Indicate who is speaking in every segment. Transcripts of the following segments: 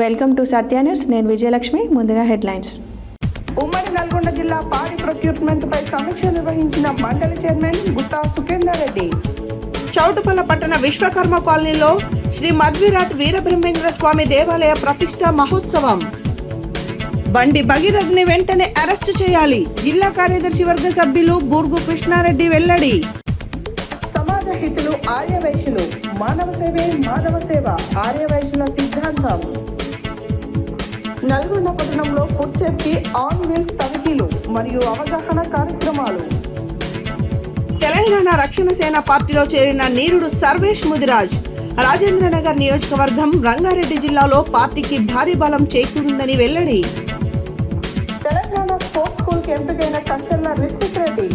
Speaker 1: Welcome to Satya news. నేను విజయలక్ష్మి. ముందుగా headlines.
Speaker 2: ఉమ్మడి నల్గొండ జిల్లా పాడి ప్రొక్యూర్మెంట్ పై సమీక్ష నిర్వహించిన మండలి చైర్మన్ గుత్తా సుఖేందర్ రెడ్డి. చౌటుపల్ల పట్టణ విశ్వకర్మ కాలనీలో శ్రీ మధ్విరాట్ వీరబ్రహ్మేంద్ర స్వామి దేవాలయ ప్రతిష్ఠా మహోత్సవం. బండి భగీరథ్ని వెంటనే అరెస్టు చేయాలి. జిల్లా కార్యదర్శి వర్గ సభ్యులు బూర్గు కృష్ణారెడ్డి వెల్లడి. సమాజ హితులు ఆర్యవైశ్యులు. మానవ సేవే మాధవ సేవ ఆర్యవైశ్యుల సిద్ధాంతం. నల్గొండ పట్టణంలో ఫుడ్ సేఫ్టీ ఆన్ వీల్స్ తనిఖీలు మరియు అవగాహన కార్యక్రమాలు. తెలంగాణ రక్షణ సేన పార్టీలో చేరిన నీరుడు సర్వేష్ ముదిరాజ్. రాజేంద్రనగర్ నియోజకవర్గం రంగారెడ్డి జిల్లాలో పార్టీకి భారీ బలం చేకూరిందని వెల్లడి. తెలంగాణ స్పోర్ట్స్ స్కూల్ కి ఎంపికైన Kancharla Rithvik Reddy.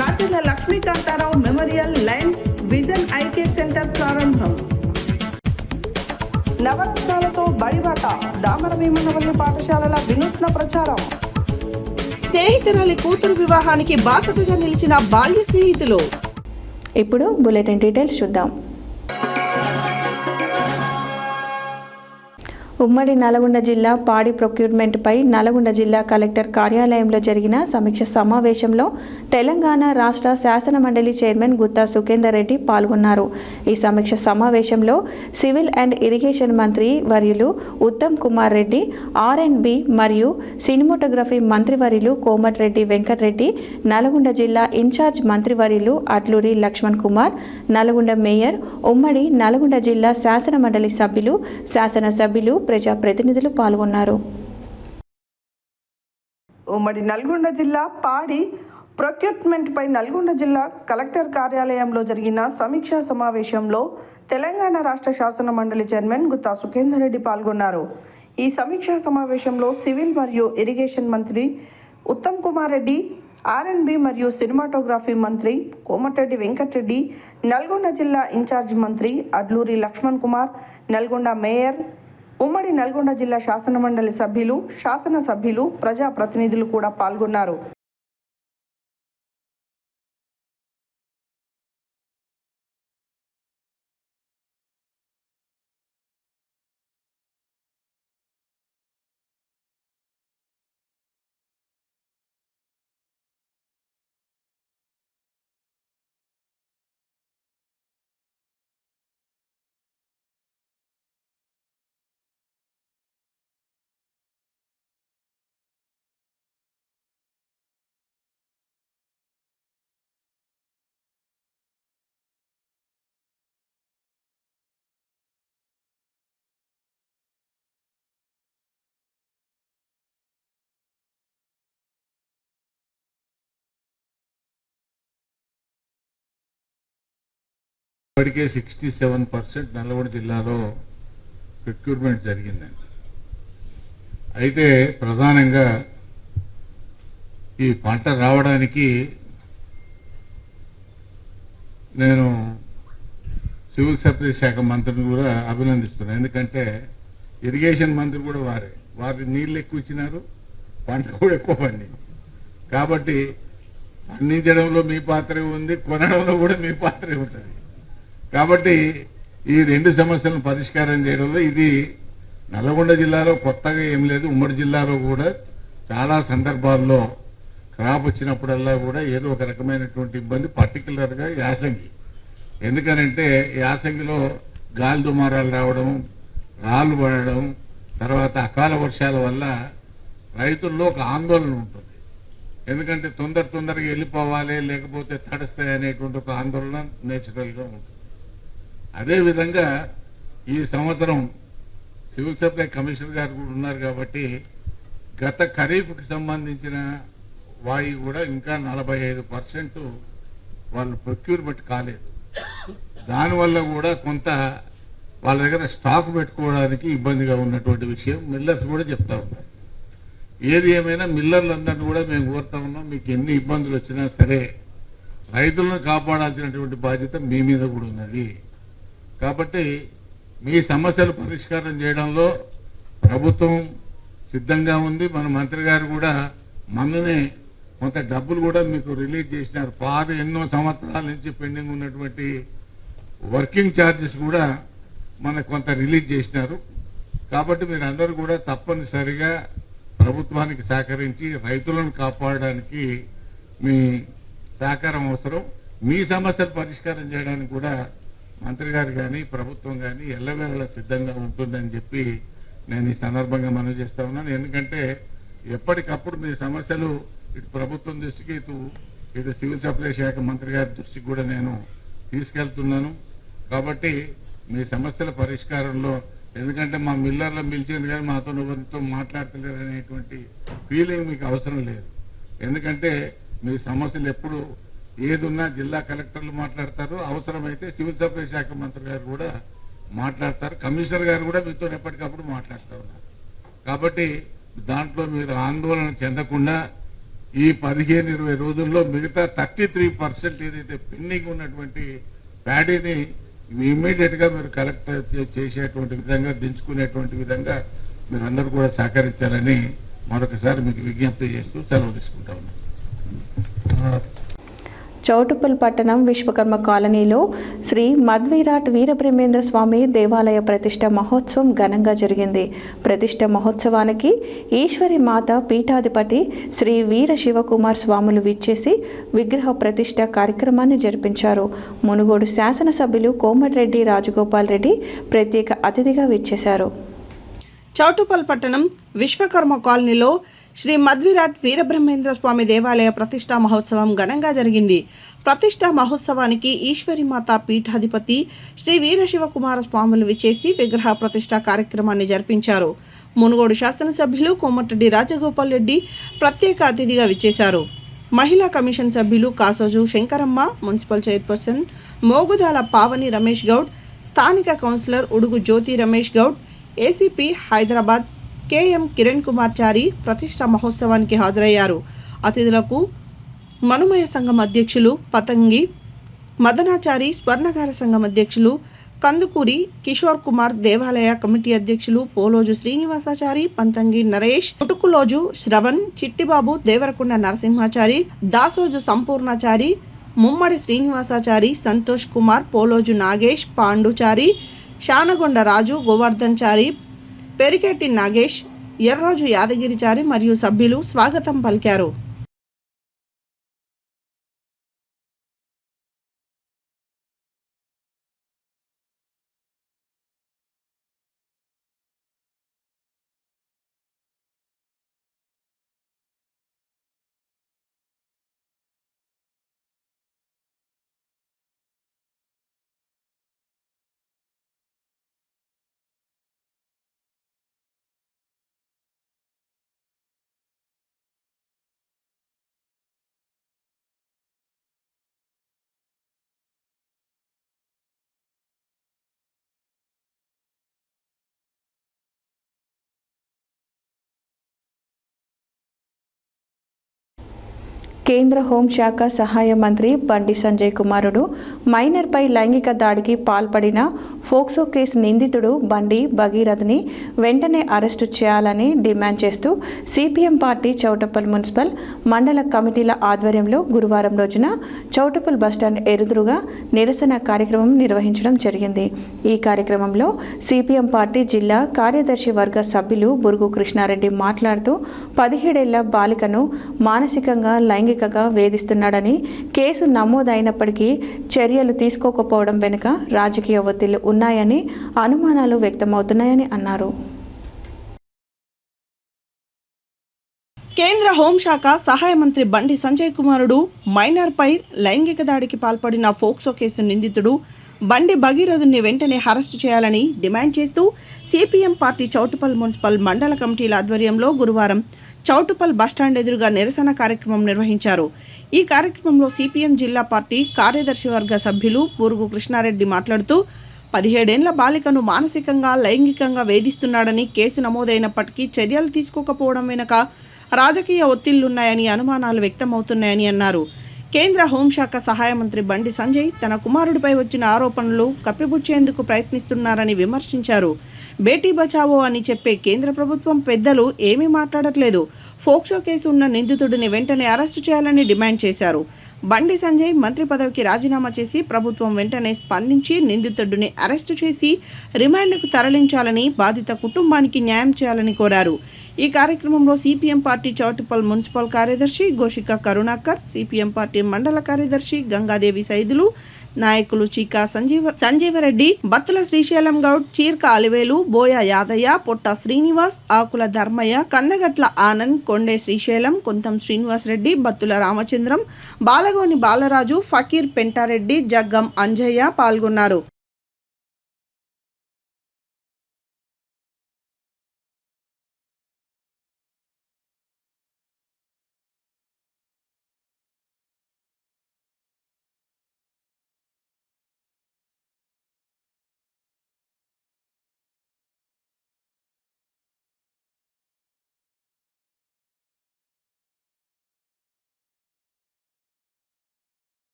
Speaker 2: Rajanna Lakshmikantharao memorial Lions vision eye care centre ప్రారంభం. నవరత్నాలతో బడిబాట. దామర భీమనవల్లి పాఠశాలల వినూత్న ప్రచారం. స్నేహితురాలి కూతురు వివాహానికి బాసటగా నిలిచిన బాల్య స్నేహితులు.
Speaker 1: ఇప్పుడు బులెటిన్ డీటెయిల్స్ చూద్దాం. ఉమ్మడి నల్గొండ జిల్లా పాడి ప్రొక్యూర్మెంట్పై నల్గొండ జిల్లా కలెక్టర్ కార్యాలయంలో జరిగిన సమీక్ష సమావేశంలో తెలంగాణ రాష్ట్ర శాసన మండలి చైర్మన్ గుత్తా సుఖేందర్ రెడ్డి పాల్గొన్నారు. ఈ సమీక్ష సమావేశంలో సివిల్ అండ్ ఇరిగేషన్ మంత్రి వర్యులు ఉత్తమ్ కుమార్ రెడ్డి, R&B మరియు సినిమాటోగ్రఫీ మంత్రివర్యులు కోమటిరెడ్డి వెంకటరెడ్డి, నల్గొండ జిల్లా ఇన్ఛార్జ్ మంత్రివర్యులు అట్లూరి లక్ష్మణ్ కుమార్, నల్గొండ మేయర్, ఉమ్మడి నల్గొండ జిల్లా శాసన మండలి సభ్యులు, శాసనసభ్యులు, ప్రజాప్రతినిధులు పాల్గొన్నారు.
Speaker 2: ఉమ్మడి నల్గొండ జిల్లా పాడి ప్రొక్యూర్మెంట్ పై నల్గొండ జిల్లా కలెక్టర్ కార్యాలయంలో జరిగిన సమీక్షా సమావేశంలో తెలంగాణ రాష్ట్ర శాసన మండలి చైర్మన్ గుత్తా సుఖేందర్ రెడ్డి పాల్గొన్నారు. ఈ సమీక్షా సమావేశంలో సివిల్ మరియు ఇరిగేషన్ మంత్రి ఉత్తమ్ కుమార్ రెడ్డి, R&B మరియు సినిమాటోగ్రఫీ మంత్రి కోమటిరెడ్డి వెంకటరెడ్డి, నల్గొండ జిల్లా ఇన్ఛార్జ్ మంత్రి అడ్లూరి లక్ష్మణ్ కుమార్, నల్గొండ మేయర్, ఉమ్మడి నల్గొండ జిల్లా శాసన మండలి సభ్యులు, శాసనసభ్యులు, ప్రజాప్రతినిధులు కూడా పాల్గొన్నారు.
Speaker 3: ఇప్పటికే 67% నల్గొండ జిల్లాలో ప్రొక్యూర్మెంట్ జరిగిందండి. అయితే ప్రధానంగా ఈ పంట రావడానికి నేను సివిల్ సప్లైస్ శాఖ మంత్రిని కూడా అభినందిస్తున్నాను. ఎందుకంటే ఇరిగేషన్ మంత్రి కూడా వారి నీళ్ళు ఎక్కువ ఇచ్చినారు, పంట కూడా ఎక్కువ పండింది. కాబట్టి పండించడంలో మీ పాత్ర ఉంది, కొనడంలో కూడా మీ పాత్ర ఉంటుంది. కాబట్టి ఈ రెండు సమస్యలను పరిష్కారం చేయడంలో ఇది నల్గొండ జిల్లాలో కొత్తగా ఏం లేదు. ఉమ్మడి జిల్లాలో కూడా చాలా సందర్భాల్లో క్రాప్ వచ్చినప్పుడల్లా కూడా ఏదో ఒక రకమైనటువంటి ఇబ్బంది, పర్టికులర్గా యాసంగి. ఎందుకనంటే యాసంగిలో గాలి దుమారాలు రావడం, రాళ్ళు పడడం, తర్వాత అకాల వర్షాల వల్ల రైతుల్లో ఒక ఆందోళన ఉంటుంది. ఎందుకంటే తొందరగా వెళ్ళిపోవాలి, లేకపోతే తడుస్తాయి అనేటువంటి ఒక ఆందోళన నేచురల్గా ఉంటుంది. అదేవిధంగా ఈ సంవత్సరం సివిల్ సప్లై కమిషనర్ గారు కూడా ఉన్నారు కాబట్టి గత ఖరీఫ్కి సంబంధించిన వాయి కూడా ఇంకా 45% వాళ్ళు ప్రొక్యూర్మెంట్ కాలేదు. దానివల్ల కూడా కొంత వాళ్ళ దగ్గర స్టాక్ పెట్టుకోవడానికి ఇబ్బందిగా ఉన్నటువంటి విషయం మిల్లర్స్ కూడా చెప్తా ఉన్నారు. ఏది ఏమైనా మిల్లర్లందరినీ కూడా మేము కోరుతా ఉన్నాం, మీకు ఎన్ని ఇబ్బందులు వచ్చినా సరే రైతులను కాపాడాల్సినటువంటి బాధ్యత మీ మీద కూడా ఉన్నది. కాబట్టి మీ సమస్యలు పరిష్కారం చేయడంలో ప్రభుత్వం సిద్ధంగా ఉంది. మన మంత్రి గారు కూడా మొన్ననే కొంత డబ్బులు కూడా మీకు రిలీజ్ చేసినారు. పాత ఎన్నో సంవత్సరాల నుంచి పెండింగ్ ఉన్నటువంటి వర్కింగ్ ఛార్జెస్ కూడా మనకు కొంత రిలీజ్ చేసినారు. కాబట్టి మీరందరూ కూడా తప్పనిసరిగా ప్రభుత్వానికి సహకరించి రైతులను కాపాడడానికి మీ సహకారం అవసరం. మీ సమస్యలు పరిష్కారం చేయడానికి కూడా మంత్రి గారు కానీ ప్రభుత్వం కానీ ఎల్లవేళలా సిద్ధంగా ఉంటుందని చెప్పి నేను ఈ సందర్భంగా మనవి చేస్తా ఉన్నాను. ఎందుకంటే ఎప్పటికప్పుడు మీ సమస్యలు ఇటు ప్రభుత్వం దృష్టికి ఇటు సివిల్ సప్లై శాఖ మంత్రి గారి దృష్టికి కూడా నేను తీసుకెళ్తున్నాను. కాబట్టి మీ సమస్యల పరిష్కారంలో, ఎందుకంటే మా మిల్లర్లో పిలిచింది కానీ మాతో ఎవరితో మాట్లాడతలేరు అనేటువంటి ఫీలింగ్ మీకు అవసరం లేదు. ఎందుకంటే మీ సమస్యలు ఎప్పుడు ఏదున్నా జిల్లా కలెక్టర్లు మాట్లాడతారు, అవసరమైతే సివిల్ సప్లై శాఖ మంత్రి గారు కూడా మాట్లాడతారు, కమిషనర్ గారు కూడా మీతో ఎప్పటికప్పుడు మాట్లాడుతూ ఉన్నారు. కాబట్టి దాంట్లో మీరు ఆందోళన చెందకుండా ఈ 15-20 రోజుల్లో మిగతా 33% ఏదైతే పెండింగ్ ఉన్నటువంటి ప్యాడీని ఇమ్మీడియట్గా మీరు కలెక్ట్ చేసేటువంటి విధంగా, దించుకునేటువంటి విధంగా మీరందరూ కూడా సహకరించాలని మరొకసారి మీకు విజ్ఞప్తి చేస్తూ సెలవు తీసుకుంటా ఉన్నాను.
Speaker 1: చౌటుప్పల్ పట్టణం విశ్వకర్మ కాలనీలో శ్రీ మధ్విరాట్ వీరబ్రహ్మేంద్ర స్వామి దేవాలయ ప్రతిష్ట మహోత్సవం ఘనంగా జరిగింది. ప్రతిష్ట మహోత్సవానికి ఈశ్వరి మాత పీఠాధిపతి శ్రీ వీర శివకుమార్ స్వాములు విచ్చేసి విగ్రహ ప్రతిష్ట కార్యక్రమాన్ని జరిపించారు. మునుగోడు శాసనసభ్యులు కోమటిరెడ్డి రాజగోపాల్ రెడ్డి ప్రత్యేక అతిథిగా విచ్చేశారు.
Speaker 2: చౌటుప్పల్ పట్టణం విశ్వకర్మ కాలనీలో శ్రీ మధ్విరాట్ వీరబ్రహ్మేంద్ర స్వామి దేవాలయ ప్రతిష్టా మహోత్సవం ఘనంగా జరిగింది. ప్రతిష్టా మహోత్సవానికి ఈశ్వరిమాత పీఠాధిపతి శ్రీ వీరశివకుమార స్వాములు విచ్చేసి విగ్రహ ప్రతిష్టా కార్యక్రమాన్ని జరిపించారు. మునుగోడు శాసనసభ్యులు కోమటిరెడ్డి రాజగోపాల్ రెడ్డి ప్రత్యేక అతిథిగా విచ్చేశారు. మహిళా కమిషన్ సభ్యులు కాసోజు శంకరమ్మ, మున్సిపల్ చైర్పర్సన్ మోగుదాల పావని రమేష్ గౌడ్, స్థానిక కౌన్సిలర్ ఉడుగు జ్యోతి రమేష్ గౌడ్, ఏసీపీ హైదరాబాద్ కేఎం కిరణ్ కుమార్ చారి ప్రతిష్టా మహోత్సవానికి హాజరయ్యారు. అతిథులకు మనుమయ సంఘం అధ్యక్షులు పతంగి మదనాచారి, స్వర్ణకార సంఘం అధ్యక్షులు కందుకూరి కిషోర్ కుమార్, దేవాలయ కమిటీ అధ్యక్షులు పోలోజు శ్రీనివాసాచారి, పంతంగి నరేష్, ముటుకులోజు శ్రవణ్, చిట్టిబాబు, దేవరకొండ నరసింహాచారి, దాసోజు సంపూర్ణాచారి, ముమ్మడి శ్రీనివాసాచారి, సంతోష్ కుమార్, పోలోజు నాగేష్, పాండుచారి, శానగొండ రాజు, గోవర్ధన్ చారి, పెరికెట్టి నాగేష్, ఎర్రాజు యాదగిరిచారి మరియు సభ్యులు స్వాగతం పలికారు.
Speaker 1: కేంద్ర హోంశాఖ సహాయ మంత్రి బండి సంజయ్ కుమారుడు మైనర్పై లైంగిక దాడికి పాల్పడిన ఫోక్సో కేసు నిందితుడు బండి భగీరథ్ని వెంటనే అరెస్టు చేయాలని డిమాండ్ చేస్తూ సిపిఎం పార్టీ చౌటుప్పల్ మున్సిపల్ మండల కమిటీల ఆధ్వర్యంలో గురువారం రోజున చౌటుప్పల్ బస్టాండ్ ఎదురుగా నిరసన కార్యక్రమం నిర్వహించడం జరిగింది. ఈ కార్యక్రమంలో సిపిఎం పార్టీ జిల్లా కార్యదర్శి వర్గ సభ్యులు బురుగు కృష్ణారెడ్డి మాట్లాడుతూ 17 ఏళ్ల బాలికను మానసికంగా లైంగికంగా వేధిస్తున్నాడని, కేసు నమోదైనప్పటికీ చర్యలు తీసుకోకపోవడం వెనుక రాజకీయ ఒత్తిళ్లు ఉన్నాయని, అనుమానాలు వ్యక్తమవుతున్నాయని అన్నారు.
Speaker 2: కేంద్ర హోంశాఖ సహాయ మంత్రి బండి సంజయ్ కుమారుడు మైనర్పై లైంగిక దాడికి పాల్పడిన ఫోక్సో కేసు నిందితుడు బండి భగీరథుని వెంటనే అరెస్టు చేయాలని డిమాండ్ చేస్తూ సిపిఎం పార్టీ చౌటుప్పల్ మున్సిపల్ మండల కమిటీల ఆధ్వర్యంలో గురువారం చౌటుప్పల్ బస్టాండ్ ఎదురుగా నిరసన కార్యక్రమం నిర్వహించారు. ఈ కార్యక్రమంలో సిపిఎం జిల్లా పార్టీ కార్యదర్శి వర్గ సభ్యులు బురుగు కృష్ణారెడ్డి మాట్లాడుతూ 17 ఏళ్ల బాలికను మానసికంగా లైంగికంగా వేధిస్తున్నాడని, కేసు నమోదైనప్పటికీ చర్యలు తీసుకోకపోవడం వెనుక రాజకీయ ఒత్తిళ్లున్నాయని, అనుమానాలు వ్యక్తమవుతున్నాయని అన్నారు. కేంద్ర హోంశాఖ సహాయ మంత్రి బండి సంజయ్ తన కుమారుడిపై వచ్చిన ఆరోపణలు కప్పిపుచ్చేందుకు ప్రయత్నిస్తున్నారని విమర్శించారు. బేటీ బచావో అని చెప్పే కేంద్ర ప్రభుత్వం పెద్దలు ఏమీ మాట్లాడట్లేదు. ఫోక్సో కేసు ఉన్న నిందితుడిని వెంటనే అరెస్టు చేయాలని డిమాండ్ చేశారు. బండి సంజయ్ మంత్రి పదవికి రాజీనామా చేసి ప్రభుత్వం వెంటనే స్పందించి నిందితుడిని అరెస్టు చేసి రిమాండ్కు తరలించాలని, బాధిత కుటుంబానికి న్యాయం చేయాలని కోరారు. ఈ కార్యక్రమంలో సిపిఎం పార్టీ చౌటుప్పల్ మున్సిపల్ కార్యదర్శి గోషిక కరుణాకర్, సిపిఎం పార్టీ మండల కార్యదర్శి గంగాదేవి సైదులు, నాయకులు చీకా సంజీవరెడ్డి, బత్తుల శ్రీశైలం గౌడ్, చీర్క అలివేలు, బోయ యాదయ్య, పొట్ట శ్రీనివాస్, ఆకుల ధర్మయ్య, కందగట్ల ఆనంద్, కొండే శ్రీశైలం, కొంతం శ్రీనివాస్ రెడ్డి, బత్తుల రామచంద్రం, బాలగోని బాలరాజు, ఫకీర్ పెంటారెడ్డి, జగ్గం అంజయ్య పాల్గొన్నారు.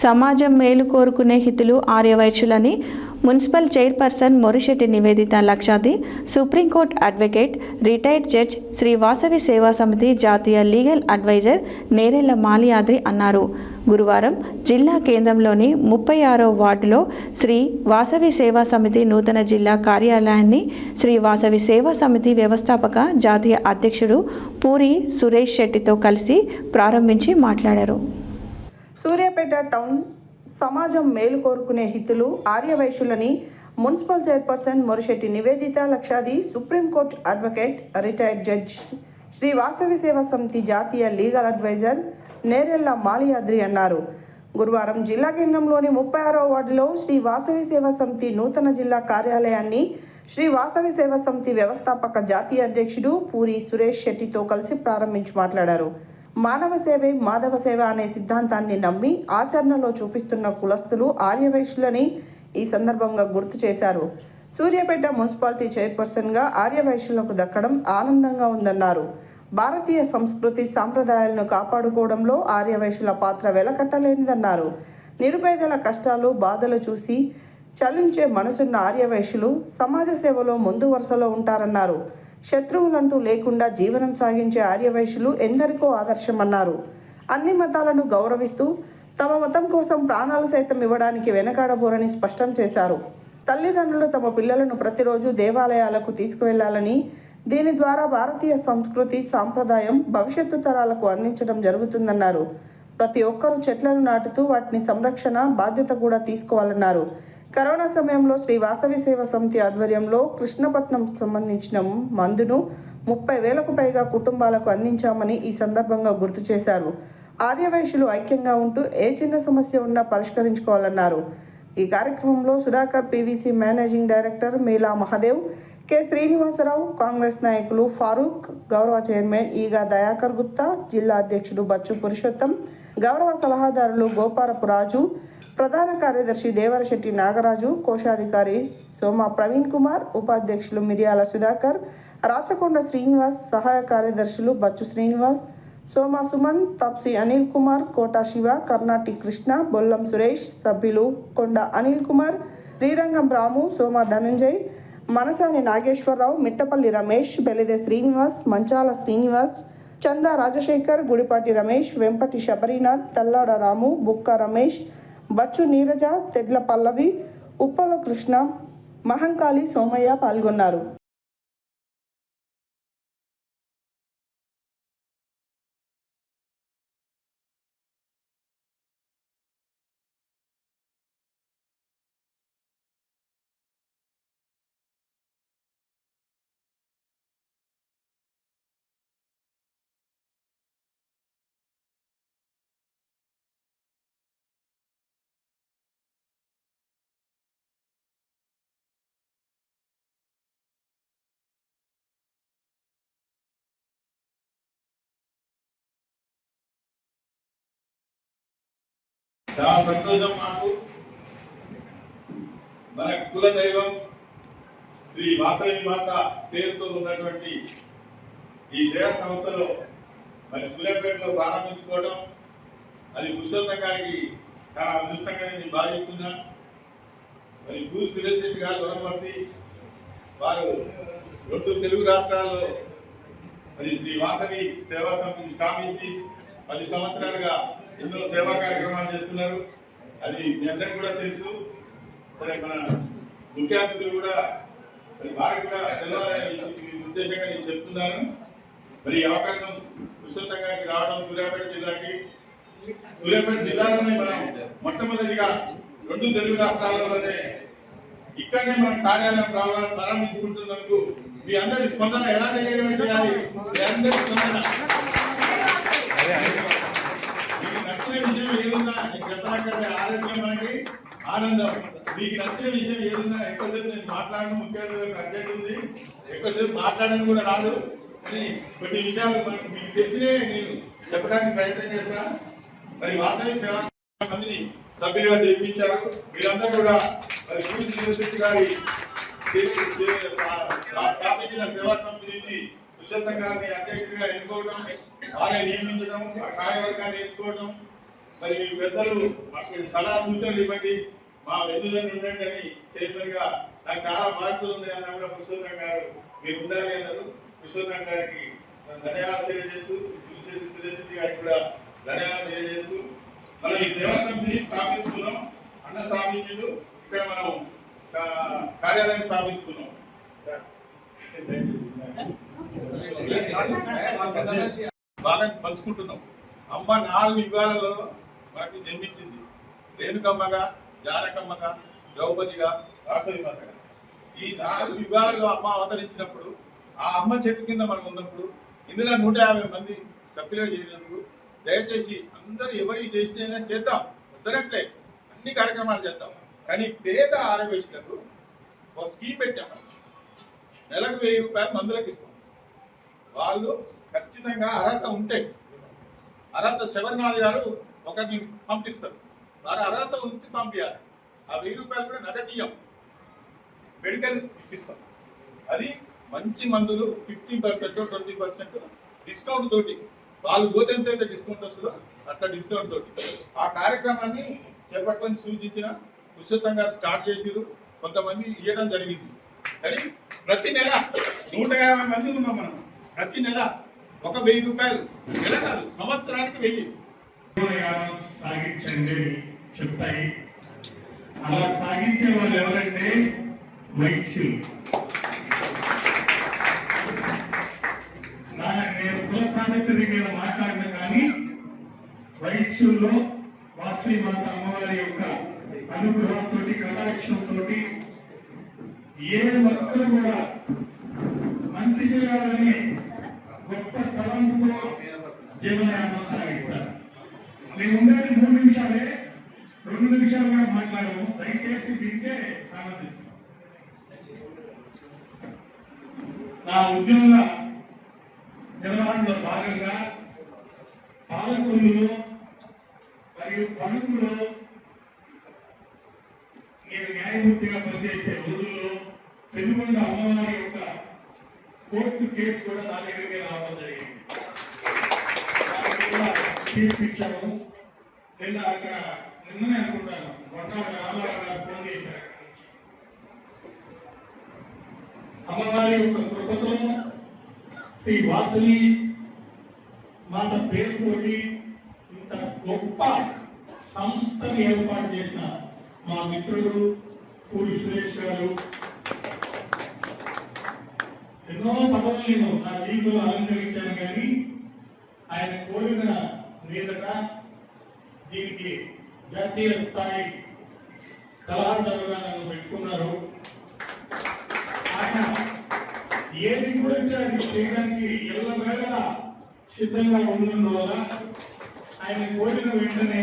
Speaker 1: సమాజం మేలు కోరుకునే హితులు ఆర్యవైశ్యులని మున్సిపల్ చైర్పర్సన్ మొరిశెట్టి నివేదిత లక్షాది, supreme court advocate, retired judge, Shri Vasavi Seva Samithi జాతీయ లీగల్ అడ్వైజర్ నేరెళ్ల మాలియాద్రి అన్నారు. గురువారం జిల్లా కేంద్రంలోని 36వ వార్డులో శ్రీ వాసవి సేవా సమితి నూతన జిల్లా కార్యాలయాన్ని శ్రీ వాసవి సేవా సమితి వ్యవస్థాపక జాతీయ అధ్యక్షుడు పూరి సురేష్ శెట్టితో కలిసి ప్రారంభించి మాట్లాడారు.
Speaker 2: సూర్యాపేట టౌన్ సమాజం మేలు కోరుకునే హితులు ఆర్యవైశ్యులని మున్సిపల్ చైర్పర్సన్ మొరిశెట్టి నివేదిత లక్షాది, supreme court advocate, retired judge, Shri Vasavi Seva Samithi జాతీయ లీగల్ అడ్వైజర్ నేరెళ్ల మాలియాద్రి అన్నారు. గురువారం జిల్లా కేంద్రంలోని 36వ వార్డులో శ్రీ వాసవి సేవా సమితి నూతన జిల్లా కార్యాలయాన్ని శ్రీ వాసవి సేవా సమితి వ్యవస్థాపక జాతీయ అధ్యక్షుడు పూరి సురేష్ శెట్టితో కలిసి ప్రారంభించి మాట్లాడారు. మానవ సేవే మాధవ సేవ అనే సిద్ధాంతాన్ని నమ్మి ఆచరణలో చూపిస్తున్న కులస్తులు ఆర్యవైశ్యులని ఈ సందర్భంగా గుర్తు చేశారు. సూర్యాపేట మున్సిపాలిటీ చైర్పర్సన్గా ఆర్యవైశ్యులకు దక్కడం ఆనందంగా ఉందన్నారు. భారతీయ సంస్కృతి సాంప్రదాయాలను కాపాడుకోవడంలో ఆర్యవైశ్యుల పాత్ర వెలకట్టలేనిదన్నారు. నిరుపేదల కష్టాలు బాధలు చూసి చలించే మనసున్న ఆర్యవైశ్యులు సమాజ సేవలో ముందు వరుసలో ఉంటారన్నారు. శత్రువులంటూ లేకుండా జీవనం సాగించే ఆర్యవైశ్యులు ఎందరికో ఆదర్శమన్నారు. అన్ని మతాలను గౌరవిస్తూ తమ మతం కోసం ప్రాణాలు సైతం ఇవ్వడానికి వెనకాడబోరని స్పష్టం చేశారు. తల్లిదండ్రులు తమ పిల్లలను ప్రతిరోజు దేవాలయాలకు తీసుకువెళ్లాలని, దీని ద్వారా భారతీయ సంస్కృతి సాంప్రదాయం భవిష్యత్తు తరాలకు అందించడం జరుగుతుందన్నారు. ప్రతి ఒక్కరూ చెట్లను నాటుతూ వాటిని సంరక్షణ బాధ్యత కూడా తీసుకోవాలన్నారు. కరోనా సమయంలో శ్రీ వాసవి సేవా సమితి ఆధ్వర్యంలో కృష్ణపట్నం సంబంధించిన మందును 30,000కు పైగా కుటుంబాలకు అందించామని ఈ సందర్భంగా గుర్తు చేశారు. ఆర్యవైశ్యులు ఐక్యంగా ఉంటూ ఏ చిన్న సమస్య ఉన్నా పరిష్కరించుకోవాలన్నారు. ఈ కార్యక్రమంలో సుధాకర్ పీవీసీ మేనేజింగ్ డైరెక్టర్ మేలా మహాదేవ్, కె శ్రీనివాసరావు, కాంగ్రెస్ నాయకులు ఫారూక్, గౌరవ చైర్మన్ ఈగా దయాకర్ గుప్తా, జిల్లా అధ్యక్షుడు బచ్చు పురుషోత్తం, గౌరవ సలహాదారులు గోపారపు రాజు, ప్రధాన కార్యదర్శి దేవరశెట్టి నాగరాజు, కోశాధికారి సోమ ప్రవీణ్ కుమార్, ఉపాధ్యక్షులు మిర్యాల సుధాకర్, రాచకొండ శ్రీనివాస్, సహాయ కార్యదర్శులు బచ్చు శ్రీనివాస్, సోమ సుమన్, తప్సి అనిల్ కుమార్, కోటా శివ, కర్ణాటి కృష్ణ, బొల్లం సురేష్, సభ్యులు కొండ అనిల్ కుమార్, శ్రీరంగం రాము, సోమ ధనంజయ్, మనసాని నాగేశ్వరరావు, మిట్టపల్లి రమేష్, బెలిదే శ్రీనివాస్, మంచాల శ్రీనివాస్, చందా రాజశేఖర్, గుడిపాటి రమేష్, వెంపటి శబరీనాథ్, తల్లాడ రాము, బుక్క రమేష్, బచ్చు నీరజ, తెడ్ల పల్లవి, ఉప్పల కృష్ణ, మహంకాళి సోమయ్య పాల్గొన్నారు.
Speaker 4: చాలా సంతోషం మాకు. మన కుల దైవం శ్రీ వాసవి మాత పేరుతో ఉన్నటువంటి ఈ సేవా సంస్థలో మరి సూర్యాపేటలో ప్రారంభించుకోవడం అది పురుషోత్తం గారికి చాలా అదృష్టంగా నేను భావిస్తున్నా. మరి పూరి సురేష్ రెడ్డి గారు వనపర్తి వారు 2 తెలుగు రాష్ట్రాల్లో మరి శ్రీ వాసవి సేవా సమితిని స్థాపించి 10 సంవత్సరాలుగా ఎన్నో సేవా కార్యక్రమాలు చేస్తున్నారు. అది మీ అందరికి కూడా తెలుసు. సరే, మన ముఖ్య అతిథులు కూడా మరి వారికి కూడా తెలవాలనే ఉద్దేశంగా నేను చెప్తున్నాను. మరి ఈ అవకాశం పురుషోత్తం గారికి రావడం సూర్యాపేట జిల్లాలోనే మనం మొట్టమొదటిగా 2 తెలుగు రాష్ట్రాలలోనే ఇక్కడనే మనం కార్యాలయం ప్రారంభించుకుంటున్నందుకు మీ అందరి స్పందన ఎలా తెలియాలి? మీ అందరి స్పందన మీకు నచ్చిన విషయం ఏదున్నా నేను చెప్పనక్కర్లే. ఆరోగ్యం మనకి ఆనందం. మీకు నచ్చిన విషయం ఏదున్నా ఎక్కువసేపు నేను మాట్లాడడం ముఖ్యంగా అర్జెంట్ ఉంది, ఎక్కువసేపు మాట్లాడడం కూడా రాదు. కానీ కొన్ని విషయాలు మనకు మీకు తెలిసినే నేను చెప్పడానికి ప్రయత్నం చేస్తా. మరి వాసవి సేవా మందిని సభ్యులుగా చేయించారు. మీరందరూ కూడా మరి పూరి యూనివర్సిటీ గారి స్థాపించిన సేవా సమితి నుంచి పురుషోత్తం గారిని అధ్యక్షుడిగా ఎన్నుకోవడం, వారిని నియమించడం, ఆ కార్యవర్గాన్ని ఎంచుకోవడం, మరి మీ పెద్దలు మాకు సలహా సూచనలు ఇవ్వండి, మా వెన్నుదన్ను ఉండండి అని చైర్మన్ గా నాకు చాలా బాధ్యతలు ఉంది అన్నా కూడా పురుషోత్తం గారు మీరు ఉండాలి అన్నారు. పురుషోత్తం గారికి ధన్యవాదాలు తెలియజేస్తూ, సురేష్ రెడ్డి గారికి కూడా ధన్యవాదాలు తెలియజేస్తూ మనం ఈ సేవా సమితిని స్థాపించుకున్నాం. అన్న స్థాపించిండు, ఇక్కడ మనం కార్యాలయం స్థాపించుకున్నాం. బాగా పంచుకుంటున్నాం. అమ్మ 4 యుగాలలో మనకు జన్మించింది. రేణుకమ్మగా, జానకమ్మగా, ద్రౌపదిగా, వాసవిమాతగా. ఈ 4 యుగాలలో అమ్మ అవతరించినప్పుడు, ఆ అమ్మ చెట్టు కింద మనం ఉన్నప్పుడు, ఇందులో 150 మంది సభ్యులుగా చేరినందుకు దయచేసి అందరూ ఎవరికి చేసినైనా చేద్దాం, వద్దనట్లే అన్ని కార్యక్రమాలు చేద్దాం. కానీ పేద ఆరోగ్యశ్రీలకు ఒక స్కీమ్ పెట్టాము. నెలకు 1000 రూపాయలు మందులకు ఇస్తాం. వాళ్ళు ఖచ్చితంగా అర్హత ఉంటే, అర్హత శబరినాథ్ గారు ఒకరిని పంపిస్తారు, వారు అర్హత ఉంటే పంపించాలి. ఆ 1000 రూపాయలు కూడా నగతీయం, మెడికల్ ఇప్పిస్తాం. అది మంచి మందులు 50% 20% డిస్కౌంట్ తోటి, వాళ్ళు పోతే ఎంత డిస్కౌంట్ వస్తుందో అట్లా డిస్కౌంట్ తోటి ఆ కార్యక్రమాన్ని చేపట్టమని సూచించిన పురుషోత్తం గారు స్టార్ట్ చేసిరు. కొంతమంది ఇవ్వడం జరిగింది. కానీ ప్రతి నెల 150 మంది ఉన్నాం మనం. ప్రతి నెల ఒక 1000 రూపాయలు, నెల కాదు సంవత్సరానికి 1000
Speaker 5: సాగించండి చెప్తాయి. అలా సాగించే వాళ్ళు ఎవరంటే వైశ్యులు. నేను కుల ప్రాజెక్టు మీద మాట్లాడిన కానీ వైశ్యుల్లో వాసవి మాత అమ్మవారి యొక్క అనుగ్రహంతో, కటాక్షంతో ఏ ఒక్కరు కూడా మంచి చేయాలని గొప్ప తలంతో జీవనయానం సాగిస్తారు. మేము ఉండేది 3 నిమిషాలే, 2 నిమిషాలు కూడా మాట్లాడము. దయచేసి పిలిచే ఆనందిస్తాం. నా ఉద్యోగ నిర్వహణలో భాగంగా పాలకొల్లులో మరియు పలుకులో నేను న్యాయమూర్తిగా పనిచేసే రోజుల్లో పెనుగొండ అమ్మవారి యొక్క కోర్టు కేసు కూడా నా దగ్గరికి రావడం జరిగింది. తీర్పిచ్చాము. నిన్ననే అనుకుంటాను, రామారావు గారు ఫోన్ చేశారు. అమ్మవారి యొక్క కృపతో శ్రీ వాసవి మాత పేరుతోటి ఇంత గొప్ప సంస్థని ఏర్పాటు చేసిన మా మిత్రుడు పూరి సురేష్ గారు ఎన్నో పదవులను నా జీవితంలో అలంకరించాను. కానీ ఆయన కోరిన మీదట దీనికి జాతీయ స్థాయి సలహాదారుగా నన్ను పెట్టుకున్నారు. ఆయన ఏది కోరితే అది చేయడానికి ఎల్లవేళ సిద్ధంగా ఉన్నందువల్ల ఆయన కోరిన వెంటనే,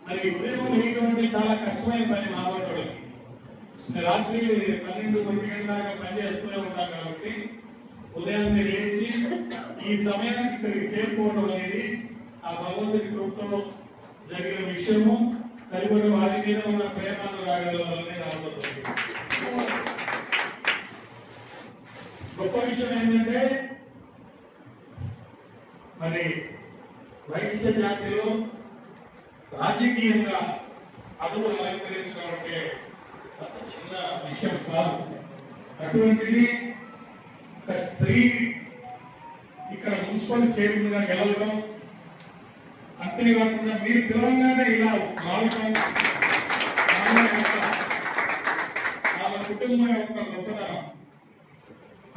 Speaker 5: మరి ఉదయం వేయడం అంటే చాలా కష్టమైన పని మాట్లాడడం. రాత్రి 12-1 గంటల దాకా పనిచేస్తూనే ఉంటాం కాబట్టి ఉదయాన్నే లేచి ఈ సమయానికి ఇక్కడికి చేరుకోవడం అనేది ఆ భగవంతుడి కృపతో జరిగిన విషయము, తదుపరి వారి మీద ఉన్న ప్రేమానురాగాల వల్లనే రాబోతుంది. గొప్ప విషయం ఏంటంటే మరి వైశ్య జాతిలో రాజకీయంగా అదుపులు అలంకరించడం అంటే అంత చిన్న విషయం కాదు. అటువంటిది ఒక స్త్రీ ఇక్కడ మున్సిపల్ చైర్మన్ గా గెలవడం, అంతేకాకుండా మీరు పిలవంగానే ఇలా రావడం, ఆమె కుటుంబం యొక్క గొప్పతనం.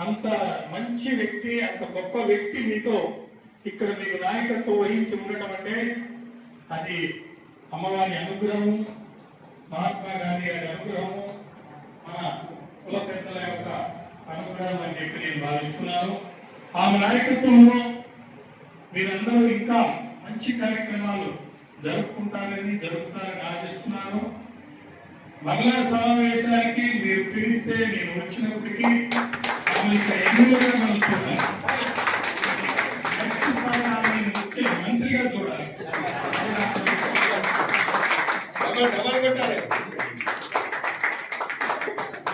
Speaker 5: అంత మంచి వ్యక్తి, అంత గొప్ప వ్యక్తి మీతో ఇక్కడ మీకు నాయకత్వం వహించి ఉండటం అంటే అది అమ్మవారి అనుగ్రహం, మహాత్మా గాంధీ గారి అనుగ్రహము, మన కుల పెద్దల యొక్క అనుగ్రహం అని చెప్పి నేను భావిస్తున్నాను. ఆమె నాయకత్వంలో మీరందరూ ఇంకా మంచి కార్యక్రమాలు జరుపుతారని ఆశిస్తున్నాను. మహిళా సమావేశానికి మీరు పిలిస్తే నేను వచ్చినప్పటికీ ఇక్కడ ఎన్నికలుగా మనం చూడాలి, మంత్రిగా చూడాలి.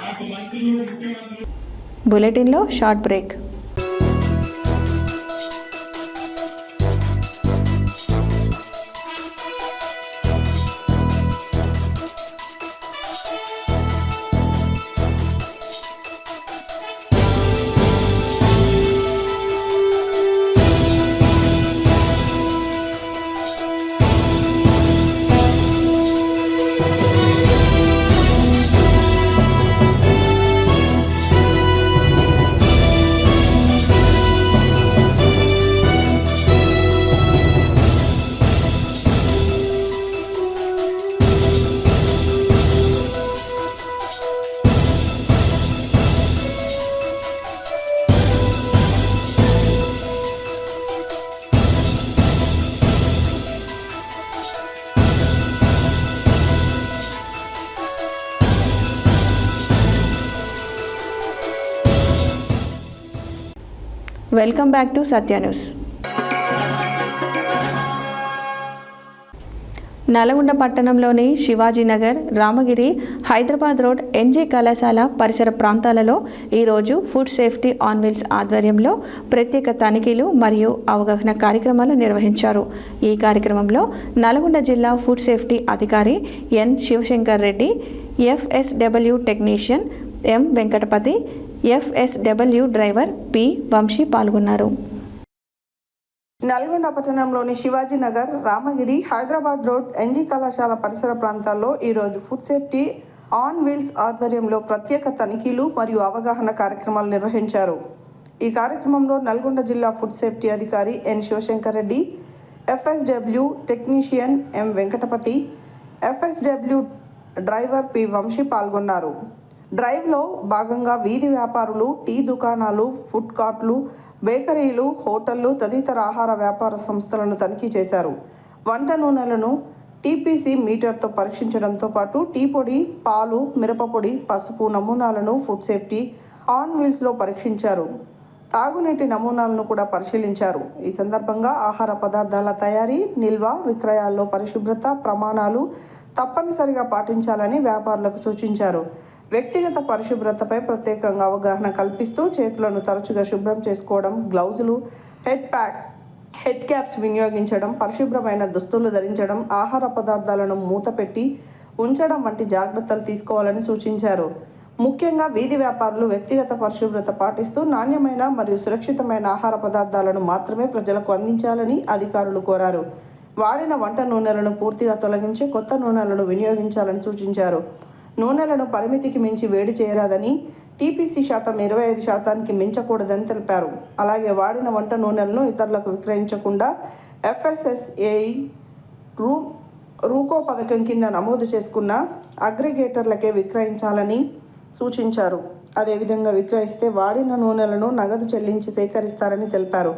Speaker 5: నాకు మంత్రులు, ముఖ్యమంత్రులు.
Speaker 1: బులెటిన్లో short break. Welcome back to Satya news. Nalgonda పట్టణంలోని శివాజీనగర్, రామగిరి, హైదరాబాద్ రోడ్, ఎన్జే కళాశాల పరిసర ప్రాంతాలలో ఈరోజు ఫుడ్ సేఫ్టీ ఆన్ వీల్స్ ఆధ్వర్యంలో ప్రత్యేక తనిఖీలు మరియు అవగాహన కార్యక్రమాలు నిర్వహించారు. ఈ కార్యక్రమంలో నల్గొండ జిల్లా ఫుడ్ సేఫ్టీ అధికారి ఎన్ శివశంకర్ రెడ్డి, ఎఫ్ఎస్డబ్ల్యూ టెక్నీషియన్ ఎం Venkatapati, FSW driver P Vamsi పాల్గొన్నారు.
Speaker 2: నల్గొండ పట్టణంలోని శివాజీనగర్, రామగిరి, హైదరాబాద్ రోడ్, ఎన్జీ కళాశాల పరిసర ప్రాంతాల్లో ఈరోజు ఫుడ్ సేఫ్టీ ఆన్ వీల్స్ ఆధ్వర్యంలో ప్రత్యేక తనిఖీలు మరియు అవగాహన కార్యక్రమాలు నిర్వహించారు. ఈ కార్యక్రమంలో నల్గొండ జిల్లా ఫుడ్ సేఫ్టీ అధికారి ఎన్ శివశంకర్ రెడ్డి, ఎఫ్ఎస్డబ్ల్యూ టెక్నీషియన్ ఎం Venkatapati, FSW driver P Vamsi పాల్గొన్నారు. డ్రైవ్లో భాగంగా వీధి వ్యాపారులు, టీ దుకాణాలు, ఫుడ్ కార్ట్లు, బేకరీలు, హోటళ్లు తదితర ఆహార వ్యాపార సంస్థలను తనిఖీ చేశారు. వంట నూనెలను టీపీసీ మీటర్తో పరీక్షించడంతో పాటు టీ పొడి, పాలు, మిరపపొడి, పసుపు నమూనాలను ఫుడ్ సేఫ్టీ ఆన్ వీల్స్లో పరీక్షించారు. తాగునీటి నమూనాలను కూడా పరిశీలించారు. ఈ సందర్భంగా ఆహార పదార్థాల తయారీ, నిల్వ, విక్రయాల్లో పరిశుభ్రత ప్రమాణాలు తప్పనిసరిగా పాటించాలని వ్యాపారులకు సూచించారు. వ్యక్తిగత పరిశుభ్రతపై ప్రత్యేకంగా అవగాహన కల్పిస్తూ చేతులను తరచుగా శుభ్రం చేసుకోవడం, గ్లౌజులు, హెడ్ క్యాప్స్ వినియోగించడం, పరిశుభ్రమైన దుస్తులు ధరించడం, ఆహార పదార్థాలను మూతపెట్టి ఉంచడం వంటి జాగ్రత్తలు తీసుకోవాలని సూచించారు. ముఖ్యంగా వీధి వ్యాపారులు వ్యక్తిగత పరిశుభ్రత పాటిస్తూ నాణ్యమైన మరియు సురక్షితమైన ఆహార పదార్థాలను మాత్రమే ప్రజలకు అందించాలని అధికారులు కోరారు. వాడిన వంట నూనెలను పూర్తిగా తొలగించి కొత్త నూనెలను వినియోగించాలని సూచించారు. నూనెలను పరిమితికి మించి వేడి చేయరాదని, టీపీసీ శాతం 25% మించకూడదని తెలిపారు. అలాగే వాడిన వంట నూనెలను ఇతరులకు విక్రయించకుండా ఎఫ్ఎస్ఎస్ఏఐ రూకో పథకం కింద నమోదు చేసుకున్న అగ్రిగేటర్లకే విక్రయించాలని సూచించారు. అదేవిధంగా విక్రయిస్తే వాడిన నూనెలను నగదు చెల్లించి సేకరిస్తారని తెలిపారు.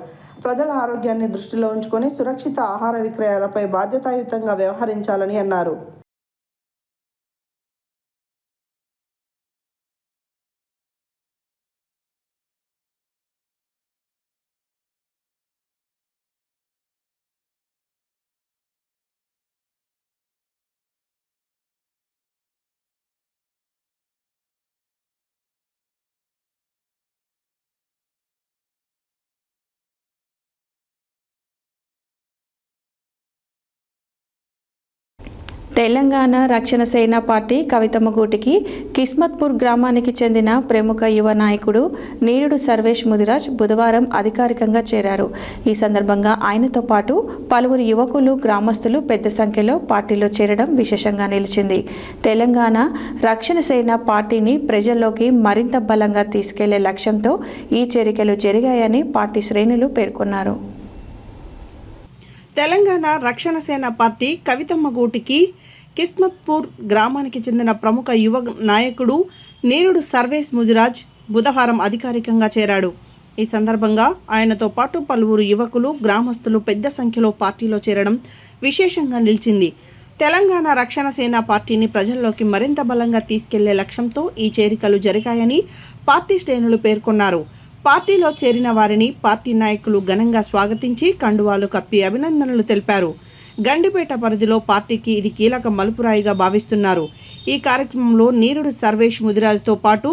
Speaker 2: ప్రజల ఆరోగ్యాన్ని దృష్టిలో ఉంచుకొని సురక్షిత ఆహార విక్రయాలపై బాధ్యతాయుతంగా వ్యవహరించాలని అన్నారు.
Speaker 1: తెలంగాణ రక్షణ సేన పార్టీ కవితమ్మ గూటికి కిస్మత్పూర్ గ్రామానికి చెందిన ప్రముఖ యువ నాయకుడు నీరుడు సర్వేష్ ముదిరాజ్ బుధవారం అధికారికంగా చేరారు. ఈ సందర్భంగా ఆయనతో పాటు పలువురు యువకులు, గ్రామస్తులు పెద్ద సంఖ్యలో పార్టీలో చేరడం విశేషంగా నిలిచింది. తెలంగాణ రక్షణ సేన పార్టీని ప్రజల్లోకి మరింత బలంగా తీసుకెళ్లే లక్ష్యంతో ఈ చేరికలు జరిగాయని పార్టీ శ్రేణులు పేర్కొన్నారు.
Speaker 2: తెలంగాణ రక్షణ సేన పార్టీ కవితమ్మ గూటికి కిస్మత్పూర్ గ్రామానికి చెందిన ప్రముఖ యువ నాయకుడు నీరుడు సర్వేష్ ముదిరాజ్ బుధవారం అధికారికంగా చేరాడు. ఈ సందర్భంగా ఆయనతో పాటు పలువురు యువకులు, గ్రామస్తులు పెద్ద సంఖ్యలో పార్టీలో చేరడం విశేషంగా నిలిచింది. తెలంగాణ రక్షణ సేన పార్టీని ప్రజల్లోకి మరింత బలంగా తీసుకెళ్లే లక్ష్యంతో ఈ చేరికలు జరిగాయని పార్టీ శ్రేణులు పేర్కొన్నారు. పార్టీలో చేరిన వారిని పార్టీ నాయకులు ఘనంగా స్వాగతించి కండువాలు కప్పి అభినందనలు తెలిపారు. గండిపేట పరిధిలో పార్టీకి ఇది కీలక మలుపురాయిగా భావిస్తున్నారు. ఈ కార్యక్రమంలో నీరుడు సర్వేష్ ముదిరాజ్తో పాటు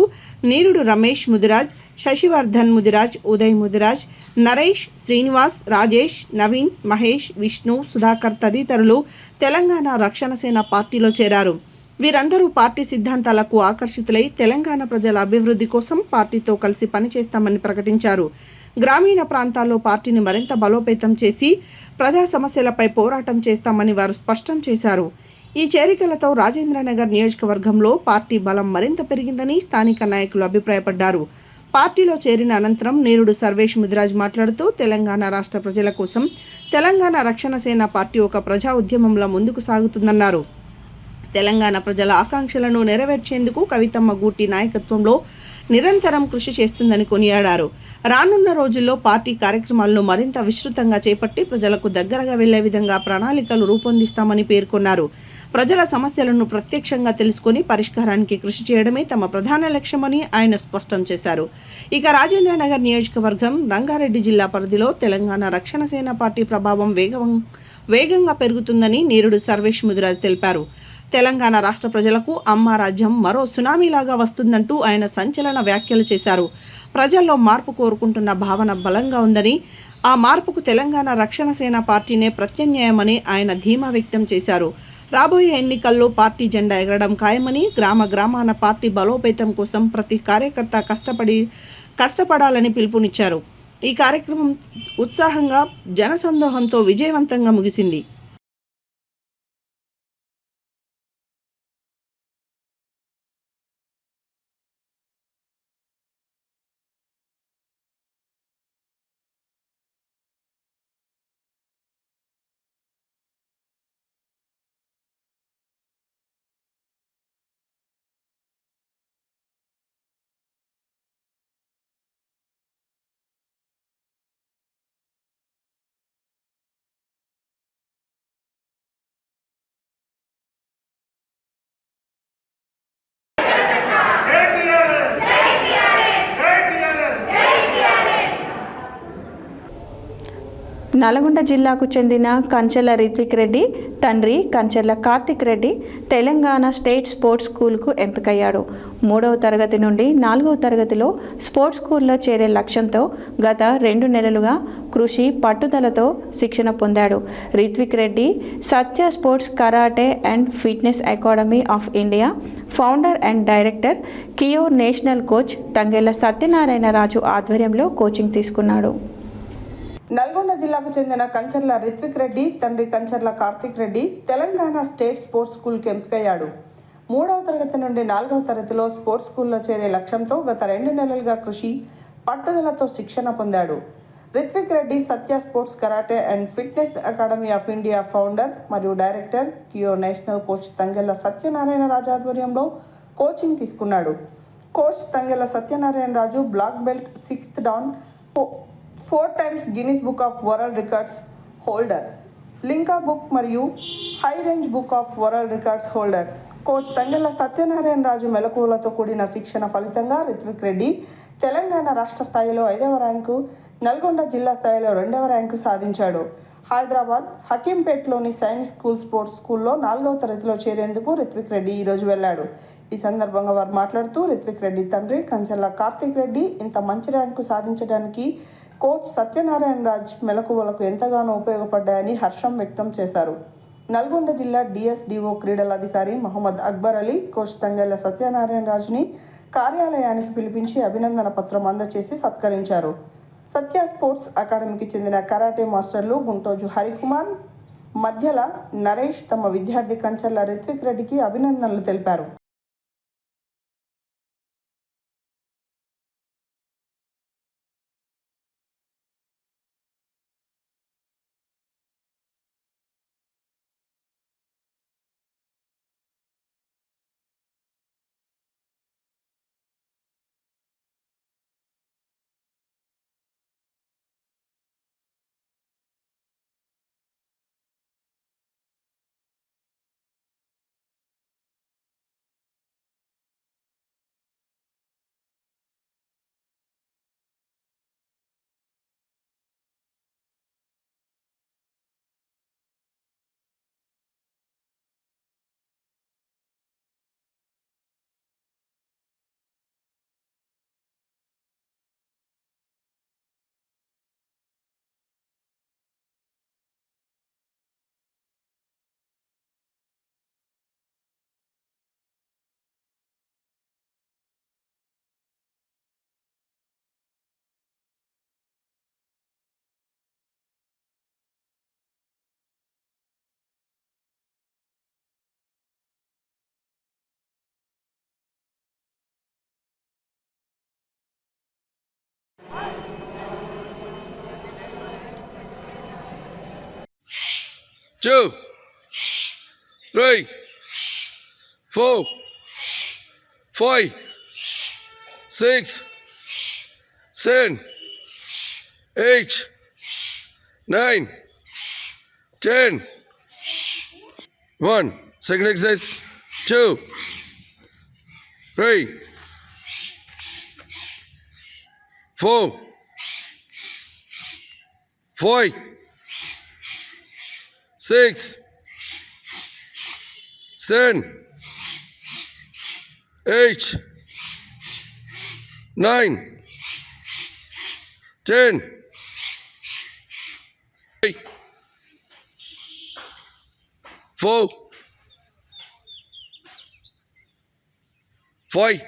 Speaker 2: నీరుడు రమేష్ ముదిరాజ్, శశివర్ధన్ ముదిరాజ్, ఉదయ్ ముదిరాజ్, నరేష్, శ్రీనివాస్, రాజేష్, నవీన్, మహేష్, విష్ణు, సుధాకర్ తదితరులు తెలంగాణ రక్షణ సేన పార్టీలో చేరారు. వీరందరూ పార్టీ సిద్ధాంతాలకు ఆకర్షితులై తెలంగాణ ప్రజల అభివృద్ధి కోసం పార్టీతో కలిసి పనిచేస్తామని ప్రకటించారు. గ్రామీణ ప్రాంతాల్లో పార్టీని మరింత బలోపేతం చేసి ప్రజా సమస్యలపై పోరాటం చేస్తామని వారు స్పష్టం చేశారు. ఈ చేరికలతో రాజేంద్రనగర్ నియోజకవర్గంలో పార్టీ బలం మరింత పెరిగిందని స్థానిక నాయకులు అభిప్రాయపడ్డారు. పార్టీలో చేరిన అనంతరం నీరుడు సర్వేష్ ముదిరాజ్ మాట్లాడుతూ తెలంగాణ రాష్ట్ర ప్రజల కోసం తెలంగాణ రక్షణ సేన పార్టీ ఒక ప్రజా ఉద్యమంలో ముందుకు సాగుతుందన్నారు. తెలంగాణ ప్రజల ఆకాంక్షలను నెరవేర్చేందుకు కవితమ్మ గూటి నాయకత్వంలో నిరంతరం కృషి చేస్తుందని కొనియాడారు. రానున్న రోజుల్లో పార్టీ కార్యక్రమాలను మరింత విస్తృతంగా చేపట్టి ప్రజలకు దగ్గరగా వెళ్లే విధంగా ప్రణాళికలు రూపొందిస్తామని పేర్కొన్నారు. ప్రజల సమస్యలను ప్రత్యక్షంగా తెలుసుకొని పరిష్కారానికి కృషి చేయడమే తమ ప్రధాన లక్ష్యమని ఆయన స్పష్టం చేశారు. ఇక రాజేంద్రనగర్ నియోజకవర్గం, రంగారెడ్డి జిల్లా పరిధిలో తెలంగాణ రక్షణ సేన పార్టీ ప్రభావం వేగంగా పెరుగుతుందని నీరుడు సర్వేష్ ముదిరాజ్ తెలిపారు. తెలంగాణ రాష్ట్ర ప్రజలకు అమ్మ రాజ్యం మరో సునామీలాగా వస్తుందంటూ ఆయన సంచలన వ్యాఖ్యలు చేశారు. ప్రజల్లో మార్పు కోరుకుంటున్న భావన బలంగా ఉందని, ఆ మార్పుకు తెలంగాణ రక్షణ సేన పార్టీనే ప్రత్యామ్నాయమని ఆయన ధీమా వ్యక్తం చేశారు. రాబోయే ఎన్నికల్లో పార్టీ జెండా ఎగరడం ఖాయమని, గ్రామాన పార్టీ బలోపేతం కోసం ప్రతి కార్యకర్త కష్టపడాలని పిలుపునిచ్చారు. ఈ కార్యక్రమం ఉత్సాహంగా, జనసందోహంతో విజయవంతంగా ముగిసింది.
Speaker 1: నల్గొండ జిల్లాకు చెందిన కంచెల రిత్విక్ రెడ్డి తండ్రి కంచెల కార్తిక్ రెడ్డి తెలంగాణ స్టేట్ స్పోర్ట్స్ స్కూల్కు ఎంపికయ్యాడు. 3వ తరగతి నుండి 4వ తరగతిలో స్పోర్ట్స్ స్కూల్లో చేరే లక్ష్యంతో గత 2 నెలలుగా కృషి, పట్టుదలతో శిక్షణ పొందాడు. Ritvik Reddy Satya sports karate and fitness academy of India founder and director, కియో నేషనల్ కోచ్ తంగెళ్ల సత్యనారాయణ రాజు ఆధ్వర్యంలో కోచింగ్ తీసుకున్నాడు.
Speaker 2: నల్గొండ జిల్లాకు చెందిన కంచర్ల రిత్విక్ రెడ్డి తండ్రి కంచర్ల కార్తిక్ రెడ్డి తెలంగాణ స్టేట్ స్పోర్ట్స్ స్కూల్కి ఎంపికయ్యాడు. 3వ తరగతి నుండి 4వ తరగతిలో స్పోర్ట్స్ స్కూల్లో చేరే లక్ష్యంతో గత 2 నెలలుగా కృషి, పట్టుదలతో శిక్షణ పొందాడు. Ritvik Reddy Satya sports karate and fitness academy of India founder మరియు డైరెక్టర్, కియో నేషనల్ కోచ్ తంగెళ్ల సత్యనారాయణ రాజు ఆధ్వర్యంలో కోచింగ్ తీసుకున్నాడు. Coach Thangella Satyanarayana Raju black belt 6th dan, 4 times Guinness book of world records holder, Limca book మరియు high range book of world records holder. Coach Thangella Satyanarayana Raju మెలకువలతో కూడిన శిక్షణ ఫలితంగా రిత్విక్ రెడ్డి తెలంగాణ రాష్ట్ర స్థాయిలో 5వ ర్యాంకు, నల్గొండ జిల్లా స్థాయిలో 2వ ర్యాంకు సాధించాడు. హైదరాబాద్ హకీంపేట్లోని సైనిక్ స్పోర్ట్స్ స్కూల్లో 4వ తరగతిలో చేరేందుకు రిత్విక్ రెడ్డి ఈరోజు వెళ్ళాడు. ఈ సందర్భంగా వారు మాట్లాడుతూ రిత్విక్ రెడ్డి తండ్రి కంచెల కార్తిక్ రెడ్డి ఇంత మంచి ర్యాంకు సాధించడానికి కోచ్ సత్యనారాయణ రాజ్ మెలకువలకు ఎంతగానో ఉపయోగపడ్డాయని హర్షం వ్యక్తం చేశారు. నల్గొండ జిల్లా డిఎస్డిఓ క్రీడల అధికారి మహమ్మద్ అక్బర్ అలీ, కోచ్ తంగెళ్ల సత్యనారాయణ రాజుని కార్యాలయానికి పిలిపించి అభినందన పత్రం అందజేసి సత్కరించారు. సత్య స్పోర్ట్స్ అకాడమీకి చెందిన కరాటే మాస్టర్లు గుంటోజు హరికుమార్, మధ్యల నరేష్ తమ విద్యార్థి కంచర్ల రిత్విక్ రెడ్డికి అభినందనలు తెలిపారు.
Speaker 6: Two, 3, 4, 5, 6, 7, 8, 9, 10. 1. Second exercise. 2, 3, 4, 5, 6, 7, 8, 9, 10. 4, 5,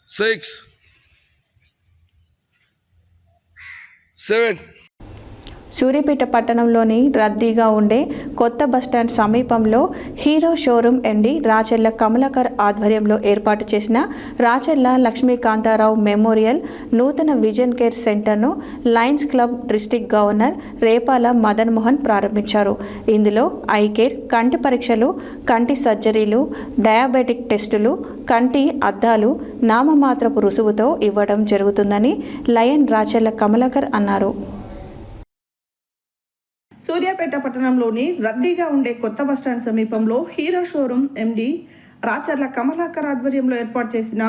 Speaker 6: 6, 7.
Speaker 1: సూర్యాపేట పట్టణంలోని రద్దీగా ఉండే కొత్త బస్టాండ్ సమీపంలో hero showroom MD Racherla Kamalakar ఆధ్వర్యంలో ఏర్పాటు చేసిన రాచెర్ల లక్ష్మీకాంతారావు మెమోరియల్ నూతన విజన్ కేర్ సెంటర్ను Lions club district governor Repala Madan Mohan ప్రారంభించారు. ఇందులో ఐ కేర్, కంటి పరీక్షలు, కంటి సర్జరీలు, డయాబెటిక్ టెస్టులు, కంటి అద్దాలు నామమాత్రపు రుసుముతో ఇవ్వడం జరుగుతుందని లయన్ రాచెర్ల కమలాకర్ అన్నారు.
Speaker 2: సూర్యాపేట పట్టణంలోని రద్దీగా ఉండే కొత్త బస్టాండ్ సమీపంలో hero showroom MD Racherla Kamalakar ఆధ్వర్యంలో ఏర్పాటు చేసిన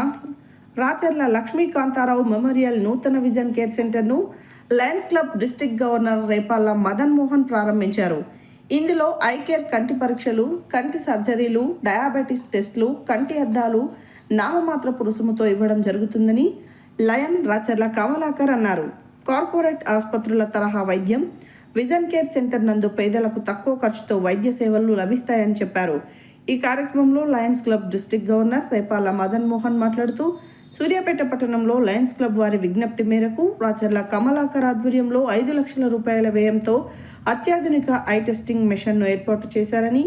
Speaker 2: రాచెర్ల లక్ష్మీకాంతారావు మెమోరియల్ నూతన విజన్ కేర్ సెంటర్ను Lions club district governor Repala Madan Mohan ప్రారంభించారు. ఇందులో ఐ కేర్, కంటి పరీక్షలు, కంటి సర్జరీలు, డయాబెటిస్ టెస్టులు, కంటి అద్దాలు నామమాత్రపు రుసుముతో ఇవ్వడం జరుగుతుందని లయన్ రాచెర్ల కమలాకర్ అన్నారు. కార్పొరేట్ ఆసుపత్రుల తరహా వైద్యం విజన్ కేర్ సెంటర్ నందు పేదలకు తక్కువ ఖర్చుతో వైద్య సేవలు లభిస్తాయని చెప్పారు. ఈ కార్యక్రమంలో Lions club district governor Repala Madan Mohan మాట్లాడుతూ సూర్యాపేట పట్టణంలో లయన్స్ క్లబ్ వారి విజ్ఞప్తి మేరకు రాచెర్ల కమలాకర్ ఆధ్వర్యంలో 5 లక్షల రూపాయల వ్యయంతో అత్యాధునిక ఐ టెస్టింగ్ మెషిన్ను ఏర్పాటు చేశారని,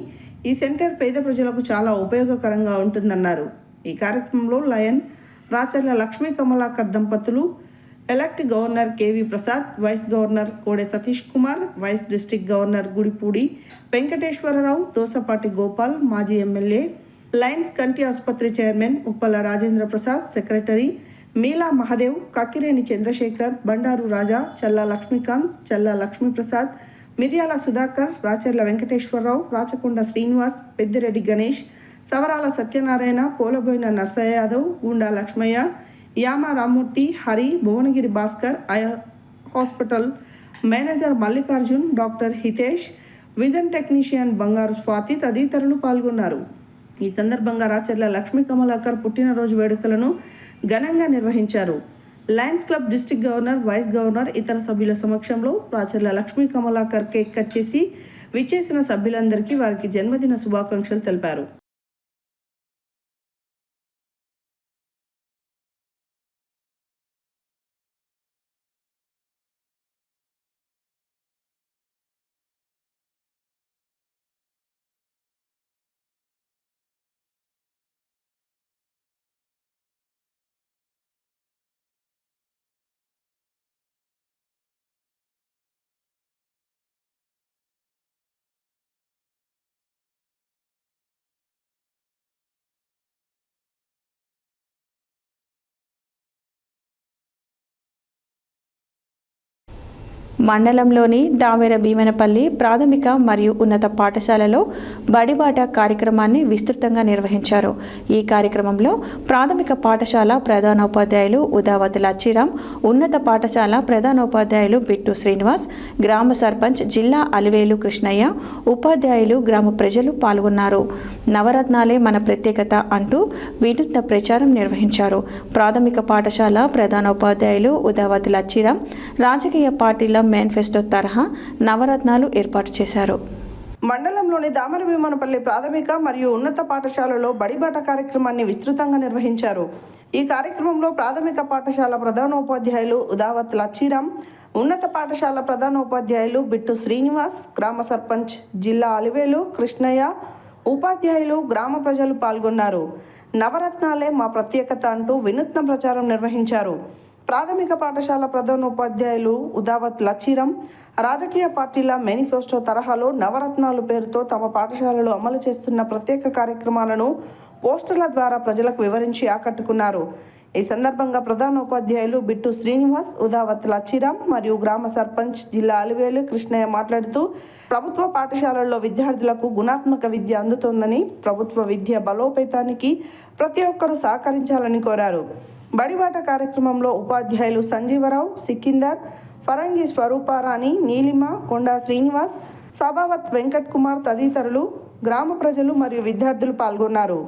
Speaker 2: ఈ సెంటర్ పేద ప్రజలకు చాలా ఉపయోగకరంగా ఉంటుందన్నారు. ఈ కార్యక్రమంలో లయన్ రాచెర్ల లక్ష్మీ కమలాకర్ దంపతులు, elect governor KV Prasad, vice governor Kode Satish Kumar, vice district governor Gudipudi Venkateswararao, Dosapati Gopal, మాజీ ఎమ్మెల్యే, లయన్స్ కంటి ఆసుపత్రి చైర్మన్ ఉప్పల రాజేంద్ర ప్రసాద్, సెక్రటరీ మీలా మహదేవ్, కక్కిరేని చంద్రశేఖర్, బండారు రాజా, చల్లా లక్ష్మీకాంత్, చల్లా లక్ష్మీప్రసాద్, మిర్యాల Sudhakar, Racherla Venkateswararao, Rachakonda Srinivas, Peddireddy Ganesh, సవరాల Satyanarayana, Polaboina Narsaiah Yadav, Gunda Lakshmaiah, Yama Rammurthy, Hari, Bhuvanagiri Bhaskar, hospital manager Mallikarjun, doctor Hitesh, vision technician Bangaru Swathi తదితరులు పాల్గొన్నారు. ఈ సందర్భంగా రాచెర్ల లక్ష్మీ కమలాకర్ పుట్టినరోజు వేడుకలను ఘనంగా నిర్వహించారు. Lions club district governor, vice governor, ఇతర సభ్యుల సమక్షంలో రాచర్ల లక్ష్మీ కమలాకర్ కేక్ కట్ చేసి విచ్చేసిన సభ్యులందరికీ వారికి జన్మదిన శుభాకాంక్షలు తెలిపారు.
Speaker 1: మండలంలోని దామెర భీమనపల్లి ప్రాథమిక మరియు ఉన్నత పాఠశాలలో బడిబాట కార్యక్రమాన్ని విస్తృతంగా నిర్వహించారు. ఈ కార్యక్రమంలో ప్రాథమిక పాఠశాల ప్రధానోపాధ్యాయులు ఉదావతి లచ్చిరామ్, ఉన్నత పాఠశాల ప్రధానోపాధ్యాయులు బిట్టు శ్రీనివాస్, గ్రామ సర్పంచ్ జిల్లా అలివేలు కృష్ణయ్య, ఉపాధ్యాయులు, గ్రామ ప్రజలు పాల్గొన్నారు. నవరత్నాలే మన ప్రత్యేకత అంటూ వినూత్న ప్రచారం నిర్వహించారు. ప్రాథమిక పాఠశాల ప్రధానోపాధ్యాయులు ఉదావతి లచ్చిరామ్ రాజకీయ పార్టీల మేనిఫెస్టో తరహా నవరత్నాలు ఏర్పాటు చేశారు.
Speaker 2: మండలంలోని దామెర భీమనపల్లి ప్రాథమిక మరియు ఉన్నత పాఠశాలలో బడిబాట కార్యక్రమాన్ని విస్తృతంగా నిర్వహించారు. ఈ కార్యక్రమంలో ప్రాథమిక పాఠశాల ప్రధానోపాధ్యాయులు ఉదావత్ లచ్చిరామ్, ఉన్నత పాఠశాల ప్రధానోపాధ్యాయులు బిట్టు శ్రీనివాస్, గ్రామ సర్పంచ్ జిల్లా అలివేలు కృష్ణయ్య, ఉపాధ్యాయులు, గ్రామ ప్రజలు పాల్గొన్నారు. నవరత్నాలే మా ప్రత్యేకత అంటూ వినూత్న ప్రచారం నిర్వహించారు. ప్రాథమిక పాఠశాల ప్రధానోపాధ్యాయులు ఉదావత్ లచ్చిరామ్ రాజకీయ పార్టీల మేనిఫెస్టో తరహాలో నవరత్నాలు పేరుతో తమ పాఠశాలలో అమలు చేస్తున్న ప్రత్యేక కార్యక్రమాలను పోస్టర్ల ద్వారా ప్రజలకు వివరించి ఆకట్టుకున్నారు. ఈ సందర్భంగా ప్రధానోపాధ్యాయులు బిట్టు శ్రీనివాస్, ఉదావత్ లచ్చిరామ్ మరియు గ్రామ సర్పంచ్ జిల్లా అలివేలు కృష్ణయ్య మాట్లాడుతూ ప్రభుత్వ పాఠశాలల్లో విద్యార్థులకు గుణాత్మక విద్య అందుతోందని, ప్రభుత్వ విద్య బలోపేతానికి ప్రతి ఒక్కరూ సహకరించాలని కోరారు. బడిబాట కార్యక్రమంలో ఉపాధ్యాయులు సంజీవరావు, సికిందర్, ఫరంగి స్వరూపారాణి, నీలిమ, కొండా శ్రీనివాస్, సభావత్ వెంకట్ కుమార్ తదితరులు, గ్రామ ప్రజలు మరియు విద్యార్థులు పాల్గొన్నారు.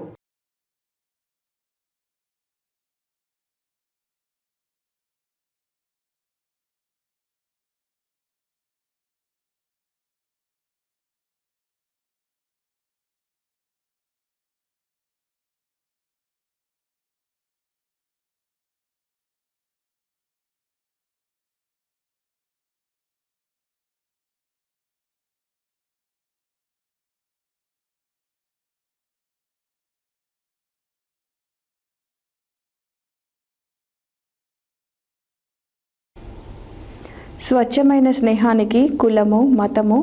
Speaker 1: స్వచ్ఛమైన స్నేహానికి కులము, మతము,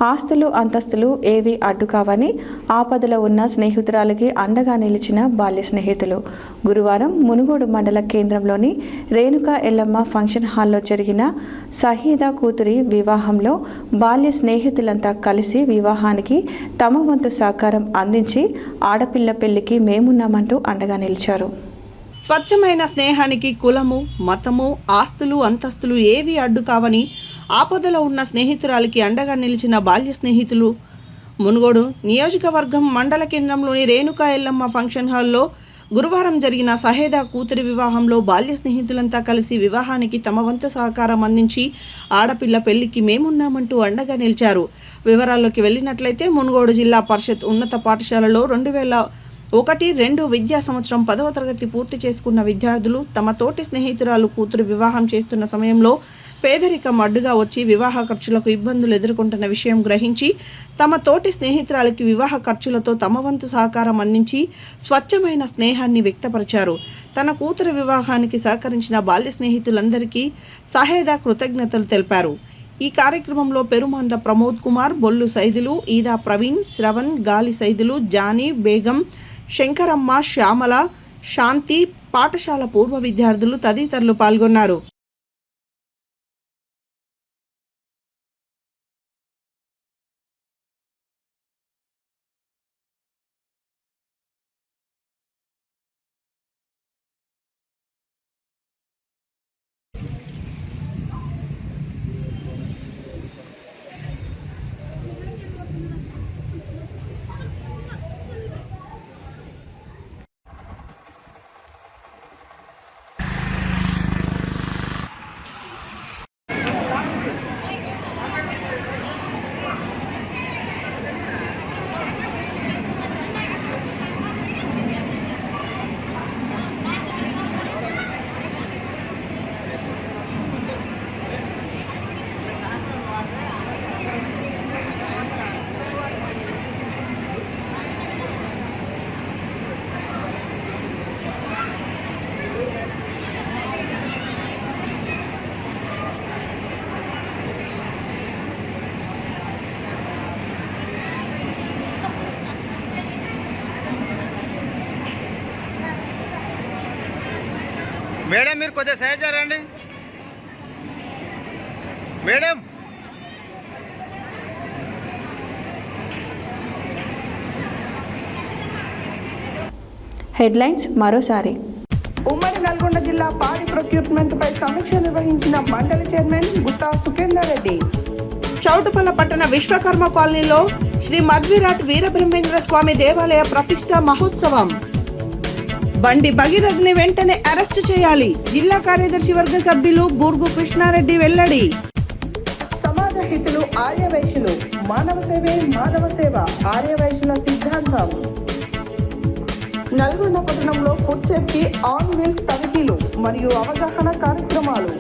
Speaker 1: ఆస్తులు, అంతస్తులు ఏవి అడ్డు కావని ఆపదలో ఉన్న స్నేహితురాలకి అండగా నిలిచిన బాల్య స్నేహితులు. గురువారం మునుగోడు మండల కేంద్రంలోని రేణుకా ఎల్లమ్మ ఫంక్షన్ హాల్లో జరిగిన సహీదా కూతురి వివాహంలో బాల్య స్నేహితులంతా కలిసి వివాహానికి తమ వంతు సహకారం అందించి ఆడపిల్ల పెళ్లికి మేమున్నామంటూ అండగా నిలిచారు.
Speaker 2: స్వచ్ఛమైన స్నేహానికి కులము, మతము, ఆస్తులు, అంతస్తులు ఏవి అడ్డు కావని ఆపదలో ఉన్న స్నేహితురాలికి అండగా నిలిచిన బాల్య స్నేహితులు. మునుగోడు నియోజకవర్గం మండల కేంద్రంలోని రేణుకా ఎల్లమ్మ ఫంక్షన్ హాల్లో గురువారం జరిగిన సహేదా కూతురి వివాహంలో బాల్య స్నేహితులంతా కలిసి వివాహానికి తమ వంతు సహకారం అందించి ఆడపిల్ల పెళ్లికి మేమున్నామంటూ అండగా నిలిచారు. వివరాల్లోకి వెళ్ళినట్లయితే మునుగోడు జిల్లా పరిషత్ ఉన్నత పాఠశాలలో 2001-2 విద్యా సంవత్సరం 10వ తరగతి పూర్తి చేసుకున్న విద్యార్థులు తమ తోటి స్నేహితురాలు కూతురు వివాహం చేస్తున్న సమయంలో పేదరికం అడ్డుగా వచ్చి వివాహ ఖర్చులకు ఇబ్బందులు ఎదుర్కొంటున్న విషయం గ్రహించి తమ తోటి స్నేహితురాలికి వివాహ ఖర్చులతో తమ వంతు సహకారం అందించి స్వచ్ఛమైన స్నేహాన్ని వ్యక్తపరిచారు. తన కూతురు వివాహానికి సహకరించిన బాల్య స్నేహితులందరికీ సహేదా కృతజ్ఞతలు తెలిపారు. ఈ కార్యక్రమంలో పెరుమండ్ల ప్రమోద్ కుమార్, బొల్లు సైదులు, ఈదా ప్రవీణ్, శ్రవణ్, గాలి సైదులు, జానీ, బేగం, శంకరమ్మ, శ్యామల, శాంతి, పాఠశాల పూర్వ విద్యార్థులు తదితరులు పాల్గొన్నారు.
Speaker 7: మేడం మీరు కొద్దిగా సైడ్ రండి మేడం.
Speaker 1: హెడ్లైన్స్ మరోసారి.
Speaker 2: ఉమ్మడి నల్గొండ జిల్లా పాడి ప్రొక్యూర్మెంట్ పై సమీక్ష నిర్వహించిన మండలి చైర్మన్ గుత్తా సుఖేందర్ రెడ్డి. చౌటుపల్ల పట్టణ విశ్వకర్మ కాలనీలో శ్రీ మధ్విరాట్ వీరబ్రహ్మేంద్ర స్వామి దేవాలయ ప్రతిష్ఠా మహోత్సవం. బండి భగీరథ్ని వెంటనే అరెస్టు చేయాలి, జిల్లా కార్యదర్శి వర్గ సభ్యులు బూర్గు కృష్ణారెడ్డి వెల్లడి. సమాజ హితులు ఆర్యవైశ్యులు, మానవ సేవే మాధవ సేవ ఆర్యవైశ్యుల సిద్ధాంతం. నల్గొండ పట్టణంలో ఫుడ్ సేఫ్టీ ఆన్ వీల్స్ తనిఖీలు మరియు అవగాహన కార్యక్రమాలు.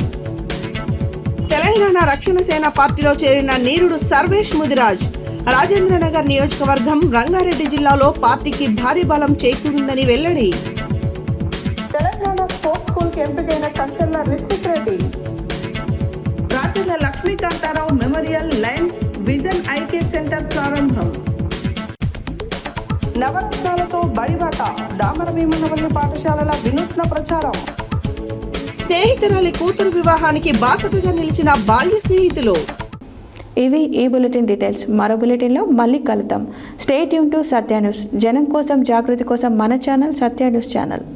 Speaker 2: తెలంగాణ రక్షణ సేన పార్టీలో చేరిన నీరుడు సర్వేష్ ముదిరాజ్. రాజేంద్రనగర్ నియోజకవర్గం రంగారెడ్డి జిల్లాలో పార్టీకి భారీ బలం చేకూరిందని వెల్లడి. తెలంగాణ స్పోర్ట్స్ స్కూల్ కి ఎంపికైన Kancharla Rithvik Reddy. Racharla Lakshmikantharao memorial Lions vision eye care centre ప్రారంభం. నవరత్నాలతో బడిబాట దామరభీమనవల్లి పాఠశాలల వినూత్న ప్రచారం. స్నేహితురాలి కూతురు వివాహానికి బాసటగా నిలిచిన బాల్య స్నేహితులు.
Speaker 1: ఇవి ఈ బులెటిన్ డీటెయిల్స్. మరో బులెటిన్లో మళ్ళీ కలుద్దాం. Stay tune to Satya news. జనం కోసం, జాగృతి కోసం మన ఛానల్ సత్య న్యూస్ ఛానల్.